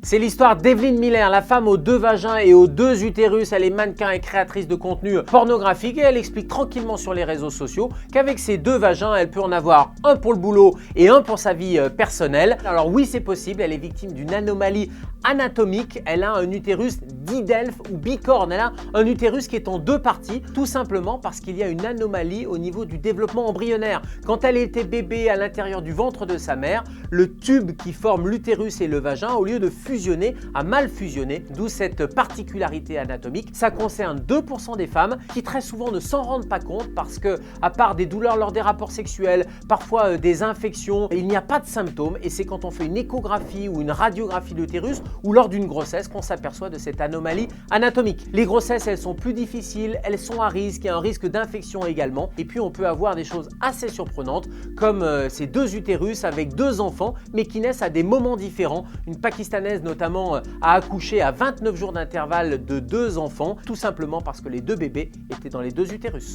C'est l'histoire d'Evelyn Miller, la femme aux 2 vagins et aux 2 utérus. Elle est mannequin et créatrice de contenu pornographique et elle explique tranquillement sur les réseaux sociaux qu'avec ses 2 vagins, elle peut en avoir un pour le boulot et un pour sa vie personnelle. Alors oui, c'est possible, elle est victime d'une anomalie anatomique. Elle a un utérus dit Delphes ou bicorne. Elle a un utérus qui est en 2 parties, tout simplement parce qu'il y a une anomalie au niveau du développement embryonnaire. Quand elle était bébé à l'intérieur du ventre de sa mère, le tube qui forme l'utérus et le vagin, au lieu de fusionner, a mal fusionné, d'où cette particularité anatomique. Ça concerne 2% des femmes qui très souvent ne s'en rendent pas compte parce que, à part des douleurs lors des rapports sexuels, parfois des infections, il n'y a pas de symptômes et c'est quand on fait une échographie ou une radiographie de l'utérus ou lors d'une grossesse qu'on s'aperçoit de cette anomalie anatomique. Les grossesses, elles sont plus difficiles, elles sont à risque, il y a un risque d'infection également et puis on peut avoir des choses assez surprenantes comme ces 2 utérus avec 2 enfants mais qui naissent à des moments différents. Une Pakistanaise notamment a accouché à 29 jours d'intervalle de 2 enfants tout simplement parce que les 2 bébés étaient dans les 2 utérus.